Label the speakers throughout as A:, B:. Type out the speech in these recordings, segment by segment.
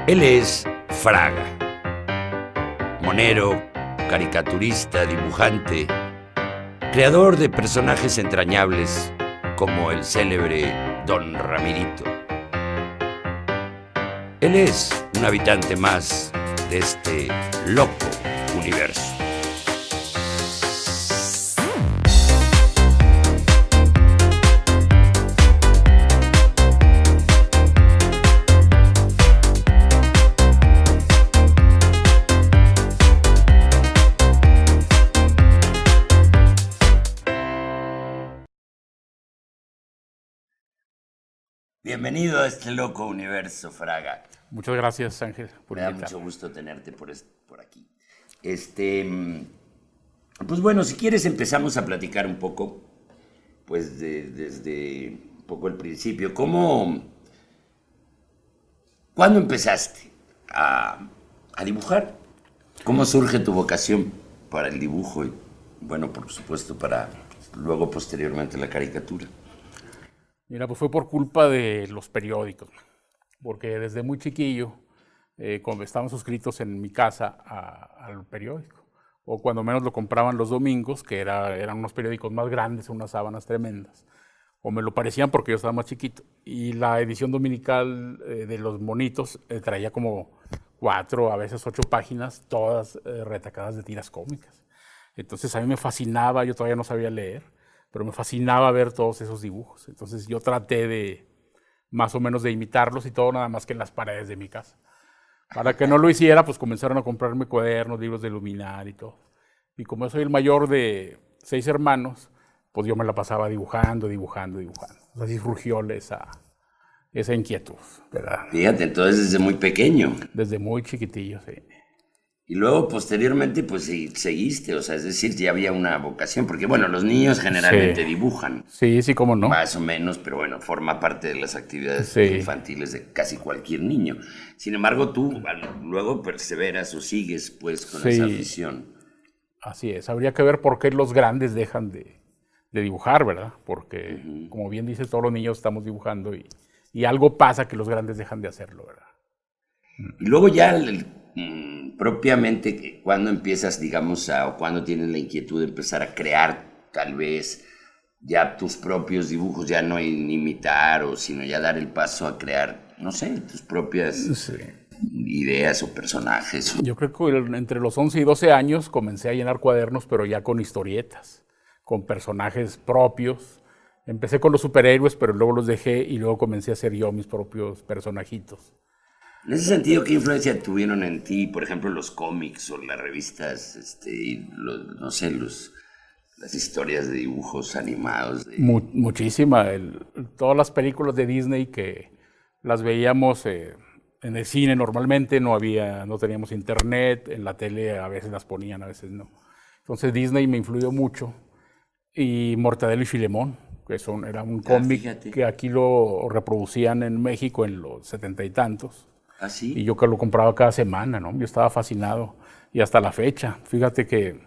A: Él es Fraga, monero, caricaturista, dibujante, creador de personajes entrañables como el célebre Don Ramirito. Él es un habitante más de este loco universo. Bienvenido a este loco universo, Fraga.
B: Muchas gracias, Ángel, por invitarme.
A: Me da mucho gusto tenerte por aquí. Pues bueno, si quieres empezamos a platicar un poco, pues desde un poco el principio. ¿Cuándo empezaste a dibujar? ¿Cómo surge tu vocación para el dibujo? Y, bueno, por supuesto, para luego posteriormente la caricatura.
B: Mira, pues fue por culpa de los periódicos, porque desde muy chiquillo, cuando estábamos suscritos en mi casa al periódico, o cuando menos lo compraban los domingos, que eran unos periódicos más grandes, unas sábanas tremendas, o me lo parecían porque yo estaba más chiquito, y la edición dominical de los monitos traía como 4, a veces 8 páginas, todas retacadas de tiras cómicas. Entonces a mí me fascinaba, yo todavía no sabía leer, pero me fascinaba ver todos esos dibujos. Entonces yo traté de, más o menos, de imitarlos y todo, nada más que en las paredes de mi casa. Para que no lo hiciera, pues comenzaron a comprarme cuadernos, libros de iluminar y todo. Y como yo soy el mayor de 6 hermanos, pues yo me la pasaba dibujando. Así surgió esa inquietud, ¿verdad?
A: Fíjate, entonces desde muy pequeño.
B: Desde muy chiquitillo, sí.
A: Y luego, posteriormente, pues seguiste, o sea, es decir, ya había una vocación, porque bueno, los niños generalmente dibujan.
B: Sí, cómo no.
A: Más o menos, pero bueno, forma parte de las actividades infantiles de casi cualquier niño. Sin embargo, tú luego perseveras o sigues, pues, con esa afición.
B: Así es, habría que ver por qué los grandes dejan de dibujar, ¿verdad? Porque, como bien dices, todos los niños estamos dibujando y algo pasa que los grandes dejan de hacerlo, ¿verdad?
A: Y luego ya propiamente, cuando empiezas, digamos, o cuando tienes la inquietud de empezar a crear, tal vez, ya tus propios dibujos, ya no imitar, sino ya dar el paso a crear, no sé, tus propias ideas o personajes.
B: Yo creo que entre los 11 y 12 años comencé a llenar cuadernos, pero ya con historietas, con personajes propios. Empecé con los superhéroes, pero luego los dejé y luego comencé a hacer yo mis propios personajitos.
A: En ese sentido, ¿qué influencia tuvieron en ti, por ejemplo, los cómics o las revistas, no sé, las historias de dibujos animados?
B: Muchísima. Todas las películas de Disney que las veíamos en el cine normalmente, no teníamos internet, en la tele a veces las ponían, a veces no. Entonces Disney me influyó mucho. Y Mortadelo y Filemón, que era un cómic que aquí lo reproducían en México en los 70 y tantos.
A: ¿Ah, sí?
B: Y yo que lo compraba cada semana, ¿no? Yo estaba fascinado. Y hasta la fecha. Fíjate que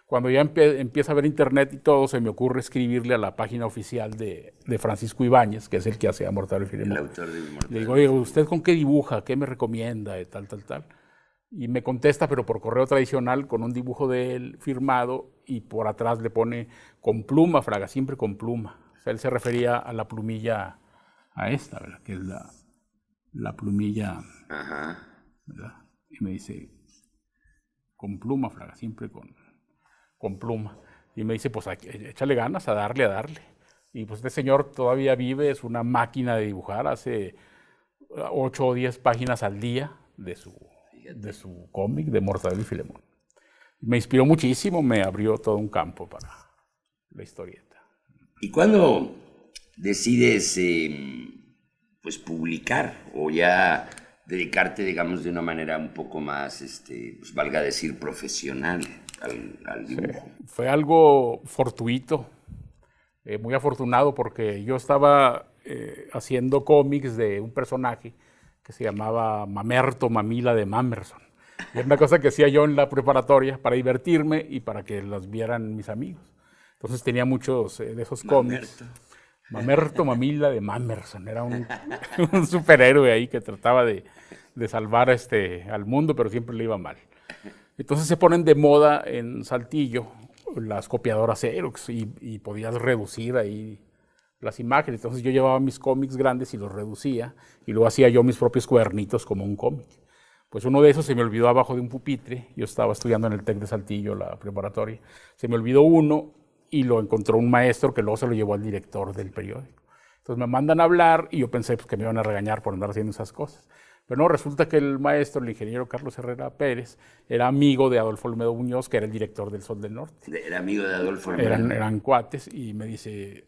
B: cuando ya empieza a ver internet y todo, se me ocurre escribirle a la página oficial de Francisco Ibáñez, que es el que hace a Mortadelo y Filemón.
A: El autor de Mortadelo.
B: Le digo, oye, ¿usted con qué dibuja? ¿Qué me recomienda? Tal. Y me contesta, pero por correo tradicional, con un dibujo de él firmado, y por atrás le pone con pluma, Fraga, siempre con pluma. O sea, él se refería a la plumilla, a esta, ¿verdad? Que es la plumilla, ¿verdad? Y me dice, con pluma, Fraga, siempre con pluma. Y me dice, pues échale ganas a darle. Y pues este señor todavía vive, es una máquina de dibujar, hace 8 o 10 páginas al día de su cómic de Mortadelo y Filemón. Me inspiró muchísimo, me abrió todo un campo para la historieta.
A: ¿Y cuándo decides pues publicar o ya dedicarte, digamos, de una manera un poco más, pues valga decir, profesional al dibujo?
B: Fue algo fortuito, muy afortunado, porque yo estaba haciendo cómics de un personaje que se llamaba Mamerto Mamila de Mamerson. Y es una cosa que hacía yo en la preparatoria para divertirme y para que las vieran mis amigos. Entonces tenía muchos de esos cómics. Mamerto Mamila de Mamerson, era un, un superhéroe ahí que trataba de salvar al mundo, pero siempre le iba mal. Entonces se ponen de moda en Saltillo las copiadoras Xerox y podías reducir ahí las imágenes. Entonces yo llevaba mis cómics grandes y los reducía y luego hacía yo mis propios cuadernitos como un cómic. Pues uno de esos se me olvidó abajo de un pupitre. Yo estaba estudiando en el TEC de Saltillo, la preparatoria. Se me olvidó uno y lo encontró un maestro que luego se lo llevó al director del periódico. Entonces me mandan a hablar y yo pensé pues, que me iban a regañar por andar haciendo esas cosas. Pero no, resulta que el maestro, el ingeniero Carlos Herrera Pérez, era amigo de Adolfo Olmedo Muñoz, que era el director del Sol del Norte.
A: Era amigo de Adolfo Olmedo.
B: Eran cuates y me dice,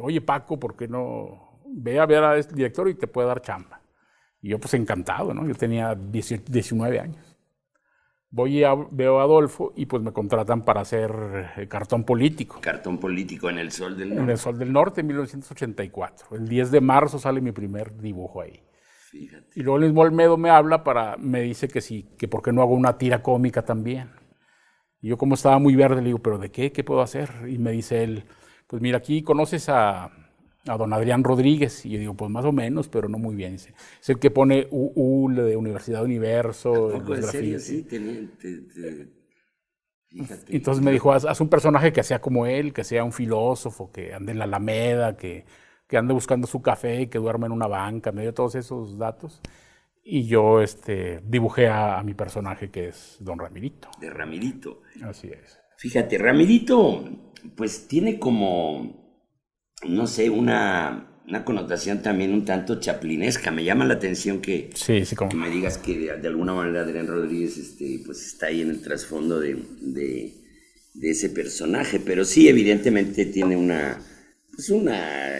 B: oye Paco, ¿por qué no ve a ver al director y te puede dar chamba? Y yo pues encantado, ¿no? Yo tenía 19 años. Veo a Adolfo y pues me contratan para hacer cartón político.
A: Cartón político en el Sol del Norte.
B: En el Sol del Norte en 1984. El 10 de marzo sale mi primer dibujo ahí.
A: Fíjate.
B: Y luego el mismo Olmedo me dice que sí, que por qué no hago una tira cómica también. Y yo como estaba muy verde le digo, ¿pero de qué? ¿Qué puedo hacer? Y me dice él, pues mira, aquí conoces a don Adrián Rodríguez. Y yo digo, pues más o menos, pero no muy bien. Dice, es el que pone de Universidad Universo.
A: ¿A poco en serio? Sí,
B: fíjate. Entonces me dijo, haz un personaje que sea como él, que sea un filósofo, que ande en la Alameda, que ande buscando su café y que duerma en una banca. Me dio todos esos datos. Y yo dibujé a mi personaje, que es don Ramirito.
A: De Ramirito.
B: Así es.
A: Fíjate, Ramirito, pues tiene como, no sé, una connotación también un tanto chaplinesca. Me llama la atención que me digas que de alguna manera Adrián Rodríguez pues está ahí en el trasfondo de ese personaje. Pero sí, evidentemente tiene una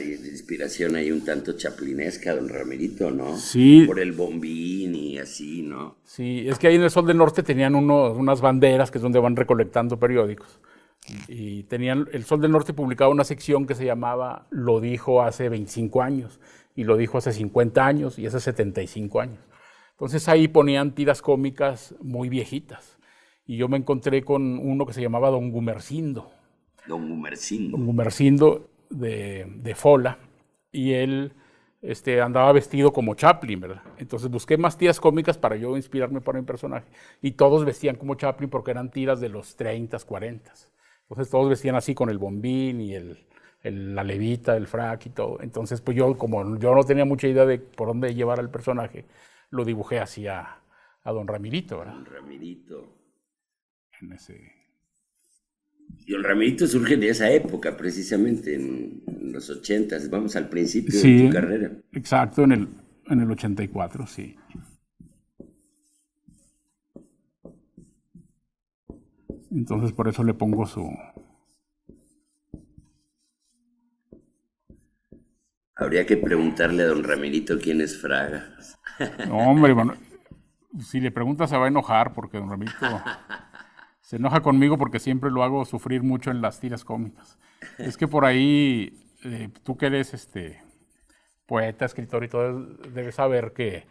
A: inspiración ahí un tanto chaplinesca, don Ramirito, ¿no?
B: Sí.
A: Por el bombín y así, ¿no?
B: Sí, es que ahí en el Sol del Norte tenían unas banderas, que es donde van recolectando periódicos. Y el Sol del Norte publicaba una sección que se llamaba Lo dijo hace 25 años, y lo dijo hace 50 años, y hace 75 años. Entonces ahí ponían tiras cómicas muy viejitas. Y yo me encontré con uno que se llamaba Don Gumercindo.
A: Don Gumercindo.
B: Don Gumercindo de Fola, y él andaba vestido como Chaplin, ¿verdad? Entonces busqué más tiras cómicas para yo inspirarme para mi personaje, y todos vestían como Chaplin porque eran tiras de los 30s, 40s. Entonces todos vestían así con el bombín y la levita, el frac y todo. Entonces pues como yo no tenía mucha idea de por dónde llevar al personaje, lo dibujé así a don Ramirito, ¿verdad?
A: Don Ramirito.
B: En ese...
A: Y don Ramirito surge de esa época, precisamente, en los 80s, vamos al principio
B: sí,
A: de tu carrera.
B: Exacto, en el 84, sí. Entonces por eso le pongo su...
A: Habría que preguntarle a don Ramirito quién es Fraga.
B: No, hombre, bueno, si le preguntas se va a enojar, porque don Ramirito... Se enoja conmigo porque siempre lo hago sufrir mucho en las tiras cómicas. Es que por ahí, tú que eres poeta, escritor y todo, debes saber que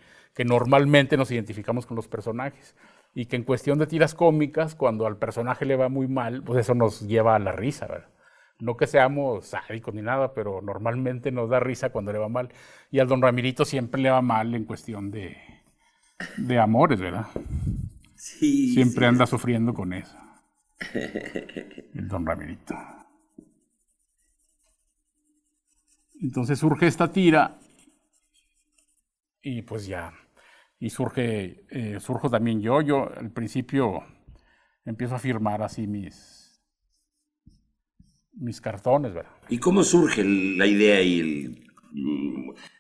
B: normalmente nos identificamos con los personajes. Y que en cuestión de tiras cómicas, cuando al personaje le va muy mal, pues eso nos lleva a la risa, ¿verdad? No que seamos sádicos ni nada, pero normalmente nos da risa cuando le va mal. Y al don Ramirito siempre le va mal en cuestión de amores, ¿verdad?
A: Sí,
B: siempre anda sufriendo con eso. El don Ramirito. Entonces surge esta tira y pues ya. Y surjo también yo. Yo al principio empiezo a firmar así mis cartones, ¿verdad?
A: ¿Y cómo surge la idea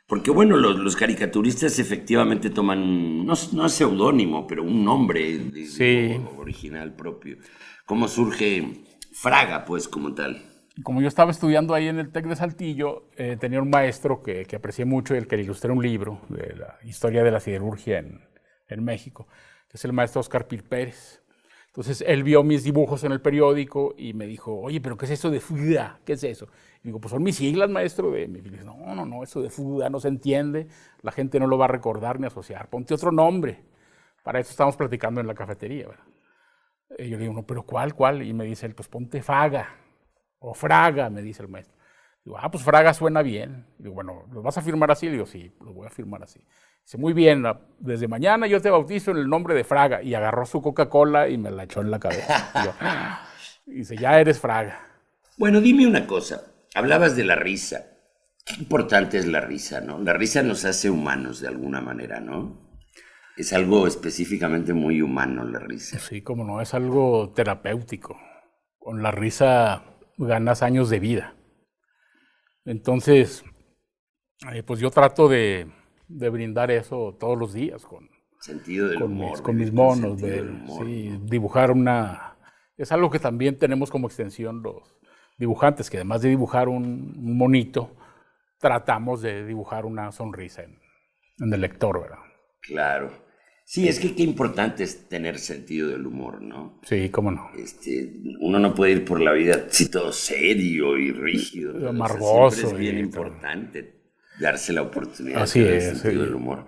A: porque bueno, los caricaturistas efectivamente toman, no seudónimo, pero un nombre original propio. ¿Cómo surge Fraga, pues, como tal?
B: Como yo estaba estudiando ahí en el TEC de Saltillo, tenía un maestro que aprecié mucho y el que le ilustré un libro de la historia de la siderurgia en México, que es el maestro Oscar Pir Pérez. Entonces él vio mis dibujos en el periódico y me dijo, oye, ¿pero qué es eso de FUDA? ¿Qué es eso? Y digo, pues son mis siglas, maestro. Y me dice, no, eso de FUDA no se entiende, la gente no lo va a recordar ni asociar, ponte otro nombre. Para eso estamos platicando en la cafetería, ¿verdad? Y yo le digo, no, pero ¿cuál? Y me dice él, pues ponte Faga, o Fraga, me dice el maestro. Digo, pues Fraga suena bien. Digo, bueno, ¿lo vas a firmar así? Digo, sí, lo voy a firmar así. Dice, muy bien, desde mañana yo te bautizo en el nombre de Fraga. Y agarró su Coca-Cola y me la echó en la cabeza. Y yo, dice, ya eres Fraga.
A: Bueno, dime una cosa. Hablabas de la risa. Qué importante es la risa, ¿no? La risa nos hace humanos de alguna manera, ¿no? Es algo específicamente muy humano la risa.
B: Sí, como no, es algo terapéutico. Con la risa ganas años de vida. Entonces, pues yo trato de brindar eso todos los días con
A: sentido del humor.
B: Con mis monos, sí, ¿no? Dibujar una... Es algo que también tenemos como extensión los dibujantes, que además de dibujar un monito, tratamos de dibujar una sonrisa en el lector, ¿verdad?
A: Claro. Sí, es que qué importante es tener sentido del humor, ¿no?
B: Sí, cómo no.
A: Uno no puede ir por la vida así todo serio y rígido.
B: Amargoso.
A: Siempre es bien importante darse la oportunidad
B: así
A: de tener sentido del humor.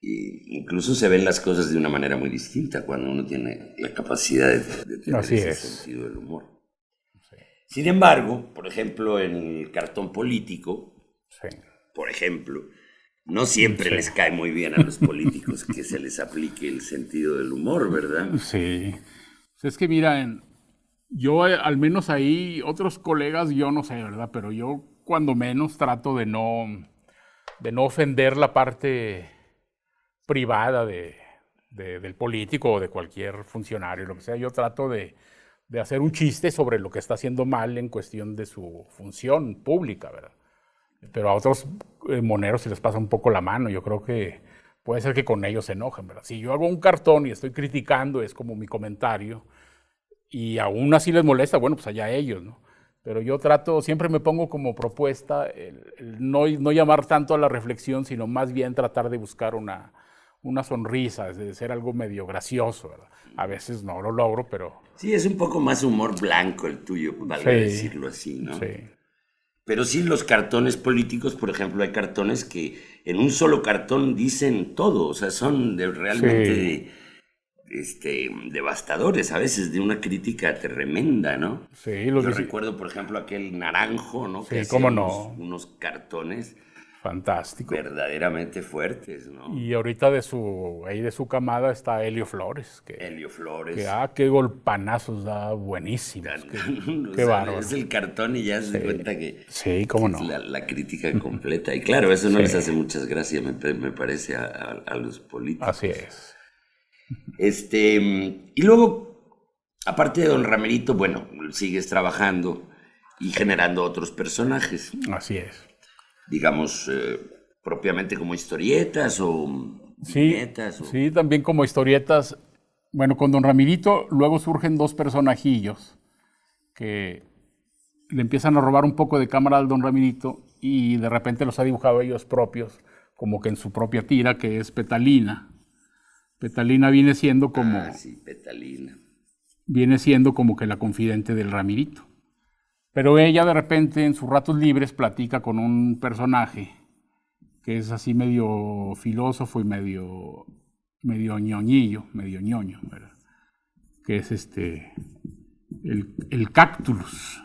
A: Y incluso se ven las cosas de una manera muy distinta cuando uno tiene la capacidad de tener ese sentido del humor. Sí. Sin embargo, por ejemplo, en el cartón político, por ejemplo, no siempre les cae muy bien a los políticos que se les aplique el sentido del humor, ¿verdad?
B: Sí. Es que mira, yo al menos ahí, otros colegas, yo no sé, ¿verdad? Pero yo cuando menos trato de no ofender la parte privada del político o de cualquier funcionario, lo que sea. Yo trato de hacer un chiste sobre lo que está haciendo mal en cuestión de su función pública, ¿verdad? Pero a otros moneros se les pasa un poco la mano. Yo creo que puede ser que con ellos se enojen, ¿verdad? Si yo hago un cartón y estoy criticando, es como mi comentario, y aún así les molesta, bueno, pues allá ellos, ¿no? Pero yo trato, siempre me pongo como propuesta el no llamar tanto a la reflexión, sino más bien tratar de buscar una sonrisa, de ser algo medio gracioso, ¿verdad? A veces no lo logro, pero...
A: Sí, es un poco más humor blanco el tuyo, valga decirlo así, ¿no?
B: Sí.
A: Pero sí, los cartones políticos, por ejemplo, hay cartones que en un solo cartón dicen todo, o sea, son realmente devastadores, a veces de una crítica tremenda, ¿no?
B: Sí,
A: yo recuerdo, por ejemplo, aquel Naranjo, ¿no? Que
B: cómo no.
A: Unos cartones
B: fantástico,
A: verdaderamente fuertes, ¿no?
B: Y ahorita de su camada está Helio Flores.
A: Helio Flores.
B: Qué golpanazos da, buenísimos. Qué bárbaro.
A: Es el cartón y ya se cuenta que
B: sí, cómo no.
A: Es la crítica completa. Y claro, eso no les hace muchas gracias, me parece, a los políticos.
B: Así es.
A: Y luego, aparte de Don Ramerito, bueno, sigues trabajando y generando otros personajes.
B: Así es.
A: Digamos, propiamente como historietas o viñetas.
B: Sí, también como historietas. Bueno, con Don Ramirito luego surgen dos personajillos que le empiezan a robar un poco de cámara al Don Ramirito y de repente los ha dibujado ellos propios, como que en su propia tira, que es Petalina. Petalina viene siendo como...
A: sí, Petalina.
B: Viene siendo como que la confidente del Ramirito. Pero ella de repente en sus ratos libres platica con un personaje que es así medio filósofo y medio ñoñillo, medio ñoño, ¿verdad? Que es el Cáctulus.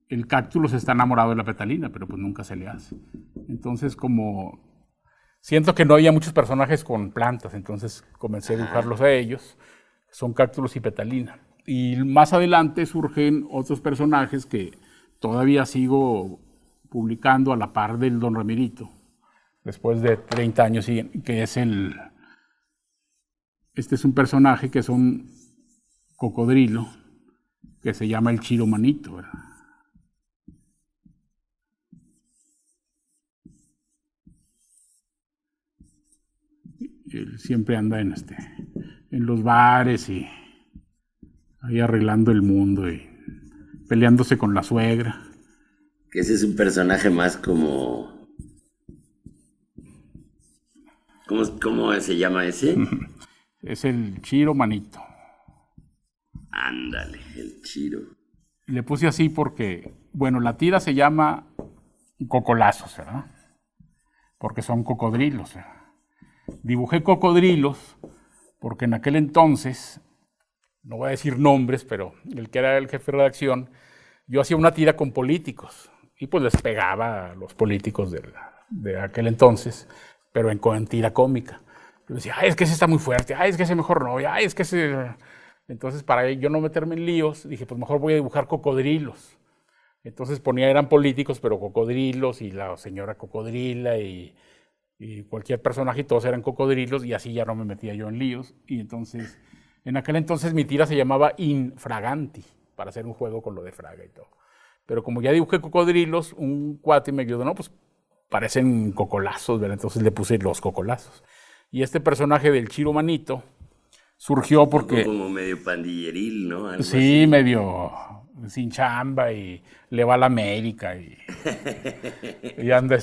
B: El Cáctulus está enamorado de la Petalina, pero pues nunca se le hace. Entonces como siento que no había muchos personajes con plantas, entonces comencé a dibujarlos a ellos. Son Cáctulus y Petalina. Y más adelante surgen otros personajes que todavía sigo publicando a la par del Don Ramirito, después de 30 años, que es este es un personaje que es un cocodrilo, que se llama el Chiro Manito, ¿verdad? Él siempre anda en los bares y ahí arreglando el mundo y peleándose con la suegra.
A: Que ese es un personaje más como... ¿Cómo se llama ese?
B: Es el Chiro Manito.
A: Ándale, el Chiro.
B: Le puse así porque, bueno, la tira se llama Cocolazos, ¿verdad? Porque son cocodrilos, ¿verdad? Dibujé cocodrilos porque en aquel entonces, no voy a decir nombres, pero el que era el jefe de redacción yo hacía una tira con políticos y pues les pegaba a los políticos de aquel entonces, pero en tira cómica. Yo decía, ay, es que ese está muy fuerte, ay, es que ese mejor no, ay, es que ese... Entonces, para yo no meterme en líos, dije, pues mejor voy a dibujar cocodrilos. Entonces eran políticos, pero cocodrilos, y la señora cocodrila, y cualquier personaje, y todos eran cocodrilos, y así ya no me metía yo en líos. Y entonces, en aquel entonces mi tira se llamaba Infraganti, para hacer un juego con lo de Fraga y todo. Pero como ya dibujé cocodrilos, un cuate me ayudó, no, pues parecen cocolazos, ¿verdad? Entonces le puse los cocolazos. Y este personaje del Chiro Manito surgió porque...
A: Como medio pandilleril, ¿no?
B: Algo sí, así. Medio sin chamba y le va a la América y anda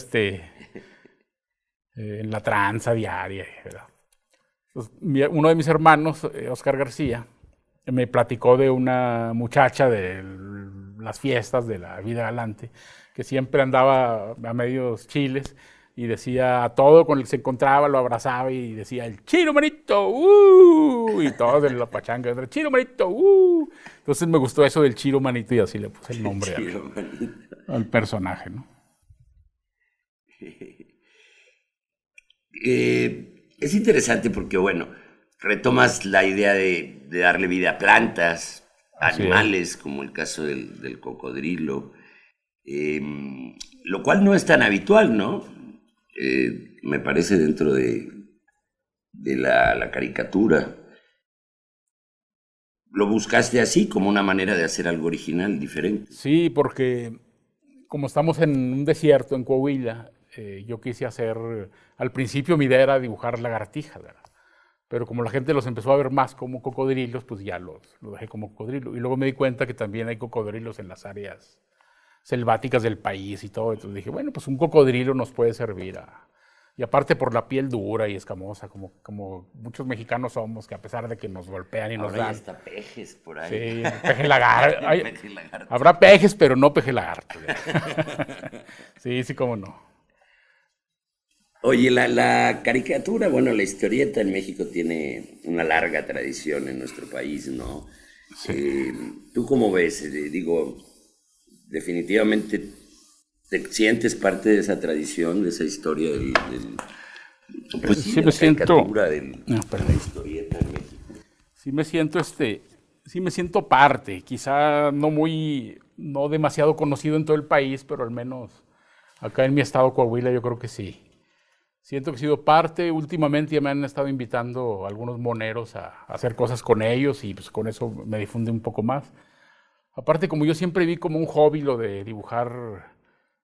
B: en la tranza diaria, ¿verdad? Entonces, uno de mis hermanos, Oscar García, me platicó de una muchacha de las fiestas de la vida galante, que siempre andaba a medios chiles y decía a todo con el que se encontraba, lo abrazaba y decía, el Chiro Manito, y todos en la pachanga, el Chiro Manito, Entonces me gustó eso del Chiro Manito y así le puse el nombre al personaje, ¿no?
A: Es interesante porque, bueno, retomas la idea de darle vida a plantas, animales, como el caso del cocodrilo, lo cual no es tan habitual, ¿no? Me parece dentro de la caricatura. ¿Lo buscaste así, como una manera de hacer algo original, diferente?
B: Sí, porque como estamos en un desierto, en Coahuila, yo quise hacer, al principio mi idea era dibujar lagartijas, ¿verdad? Pero como la gente los empezó a ver más como cocodrilos, pues ya los dejé como cocodrilo. Y luego me di cuenta que también hay cocodrilos en las áreas selváticas del país y todo. Entonces dije, bueno, pues un cocodrilo nos puede servir y aparte por la piel dura y escamosa, como muchos mexicanos somos, que a pesar de que nos golpean y nos dan...
A: Ahora ya hasta pejes por ahí.
B: Sí, peje lagarto. Habrá pejes, pero no peje lagarto. Sí, cómo no.
A: Oye, la caricatura, bueno, la historieta en México tiene una larga tradición en nuestro país, ¿no? Sí. ¿Tú cómo ves? Digo, definitivamente te sientes parte de esa tradición, de esa historia pues sí,
B: sí me siento
A: la historieta en México.
B: Sí me siento parte, quizá no demasiado conocido en todo el país, pero al menos acá en mi estado Coahuila yo creo que sí. Siento que he sido parte. Últimamente ya me han estado invitando algunos moneros a hacer cosas con ellos y pues con eso me difunde un poco más. Aparte, como yo siempre vi como un hobby lo de dibujar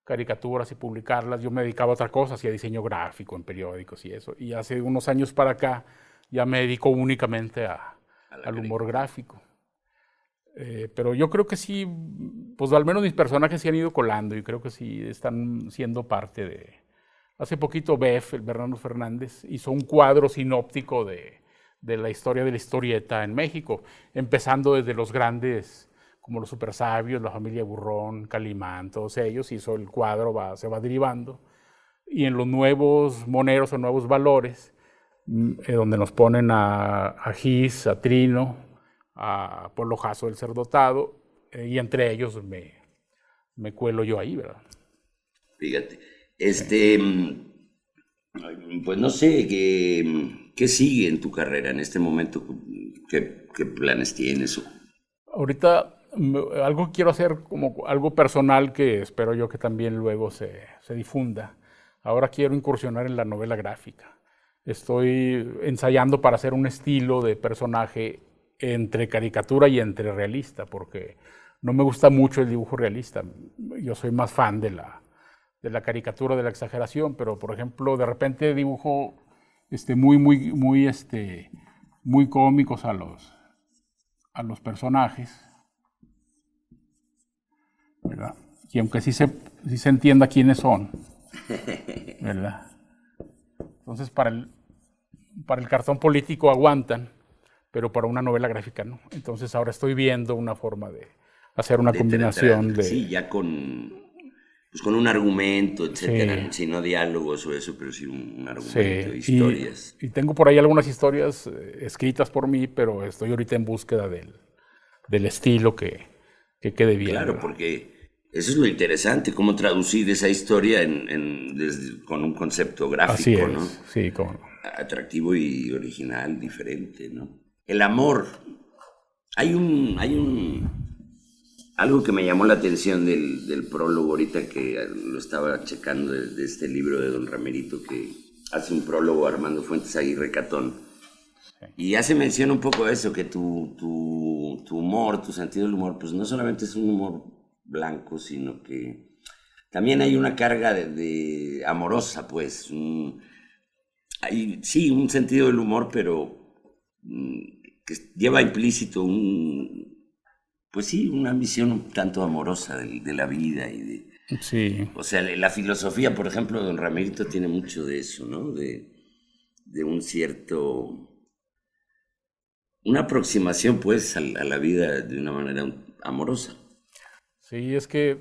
B: caricaturas y publicarlas, yo me dedicaba a otra cosa, hacía diseño gráfico en periódicos y eso. Y hace unos años para acá ya me dedico únicamente al humor gráfico. Pero yo creo que sí, pues al menos mis personajes se han ido colando y creo que sí están siendo parte de... Hace poquito el Bernardo Fernández, hizo un cuadro sinóptico de la historia de la historieta en México, empezando desde los grandes, como los Supersabios, la familia Burrón, Calimán, todos ellos, hizo el cuadro, se va derivando, y en los nuevos moneros o nuevos valores, donde nos ponen a Gis, a Trino, a Polo Jasso del Ser Dotado, y entre ellos me cuelo yo ahí, ¿verdad?
A: Fíjate. Pues no sé, ¿qué sigue en tu carrera en este momento? ¿Qué planes tienes?
B: Ahorita algo quiero hacer como algo personal que espero yo que también luego se difunda. Ahora quiero incursionar en la novela gráfica. Estoy ensayando para hacer un estilo de personaje entre caricatura y entre realista, porque no me gusta mucho el dibujo realista. Yo soy más fan de la caricatura, de la exageración, pero por ejemplo, de repente dibujo muy cómicos a los personajes, ¿verdad? Y aunque sí se entienda quiénes son, ¿verdad? Entonces para el cartón político aguantan, pero para una novela gráfica no. Entonces ahora estoy viendo una forma de hacer una combinación de...
A: Sí, ya con un argumento, etcétera, sí. No diálogos o eso, pero sí un argumento, historias.
B: Y tengo por ahí algunas historias escritas por mí, pero estoy ahorita en búsqueda del estilo que que quede bien.
A: Claro, porque eso es lo interesante, cómo traducir esa historia con un concepto gráfico,
B: Así es,
A: ¿no?
B: sí, cómo no.
A: Atractivo y original, diferente, ¿no? El amor. Algo que me llamó la atención del prólogo ahorita que lo estaba checando de este libro de Don Ramerito, que hace un prólogo Armando Fuentes Aguirre Catón. Sí. Y hace mención un poco a eso, que tu humor, tu sentido del humor, pues no solamente es un humor blanco, sino que también hay una carga de amorosa, pues. Sí, un sentido del humor, pero que lleva implícito pues sí, una visión un tanto amorosa de la vida y
B: sí.
A: O sea, la filosofía, por ejemplo, Don Ramerito tiene mucho de eso, ¿no? De un cierto... Una aproximación, pues, a la vida de una manera amorosa.
B: Sí, es que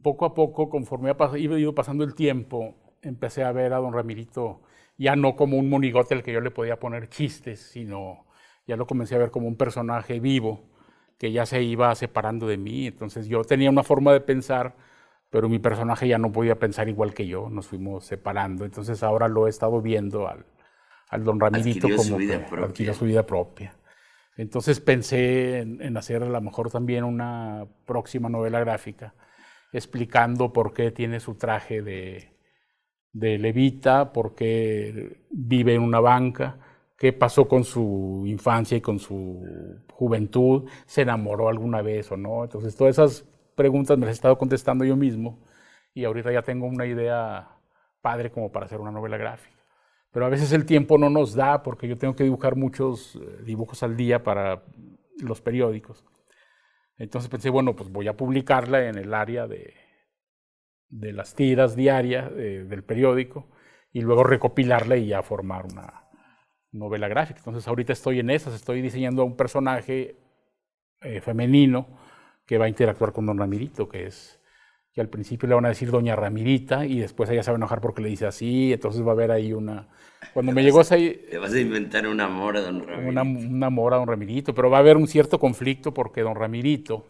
B: poco a poco, conforme iba ido pasando el tiempo, empecé a ver a Don Ramerito ya no como un monigote al que yo le podía poner chistes, sino ya lo comencé a ver como un personaje vivo que ya se iba separando de mí. Entonces yo tenía una forma de pensar, pero mi personaje ya no podía pensar igual que yo, nos fuimos separando. Entonces ahora lo he estado viendo al Don Ramerito como que adquirió su vida propia. Entonces pensé en hacer a lo mejor también una próxima novela gráfica explicando por qué tiene su traje de levita, por qué vive en una banca, qué pasó con su infancia y con su juventud, se enamoró alguna vez o no. Entonces todas esas preguntas me las he estado contestando yo mismo y ahorita ya tengo una idea padre como para hacer una novela gráfica. Pero a veces el tiempo no nos da porque yo tengo que dibujar muchos dibujos al día para los periódicos. Entonces pensé, bueno, pues voy a publicarla en el área de las tiras diarias del periódico y luego recopilarla y ya formar una novela gráfica. Entonces ahorita estoy en esas, estoy diseñando a un personaje femenino que va a interactuar con Don Ramerito, que al principio le van a decir Doña Ramirita y después ella se va a enojar porque le dice así, entonces va a haber ahí una... Cuando me llegó
A: te vas a inventar un amor a Don Ramerito.
B: Un amor a Don Ramerito, pero va a haber un cierto conflicto porque Don Ramerito...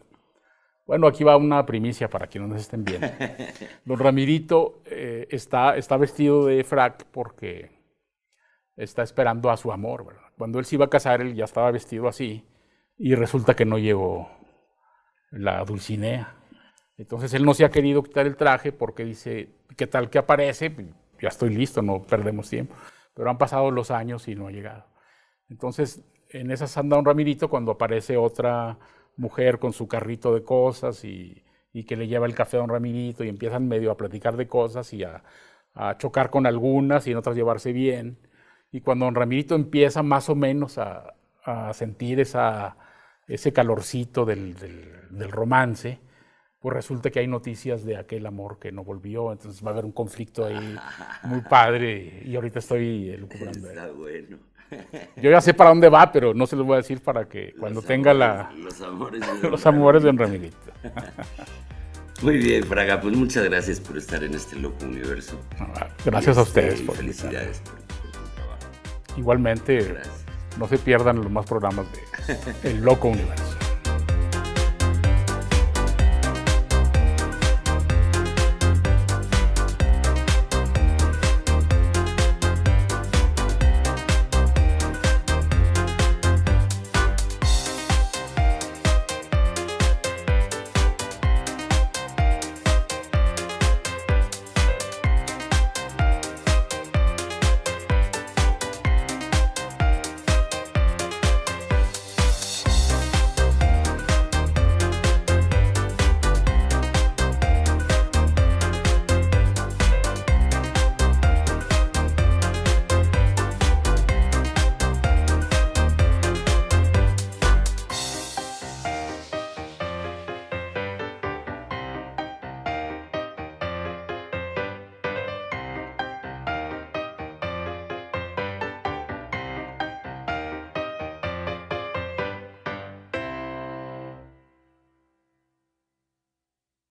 B: Bueno, aquí va una primicia para quienes nos estén viendo. Don Ramerito está vestido de frac porque está esperando a su amor, ¿verdad? Cuando él se iba a casar, él ya estaba vestido así y resulta que no llegó la Dulcinea. Entonces él no se ha querido quitar el traje porque dice, ¿qué tal que aparece? Ya estoy listo, no perdemos tiempo. Pero han pasado los años y no ha llegado. Entonces en esas anda Don Ramerito cuando aparece otra mujer con su carrito de cosas y que le lleva el café a Don Ramerito y empiezan medio a platicar de cosas y a chocar con algunas y en otras llevarse bien. Y cuando Don Ramerito empieza más o menos a sentir ese calorcito del romance, pues resulta que hay noticias de aquel amor que no volvió, entonces va a haber un conflicto ahí muy padre y ahorita estoy elucubrando.
A: Está bueno.
B: Yo ya sé para dónde va, pero no se los voy a decir para que cuando tenga
A: los amores
B: de Don Ramerito.
A: Muy bien, Fraga, pues muchas gracias por estar en este loco universo.
B: Gracias a ustedes.
A: Felicidades por tu trabajo.
B: Igualmente, gracias. No se pierdan los más programas de El Loco Universo.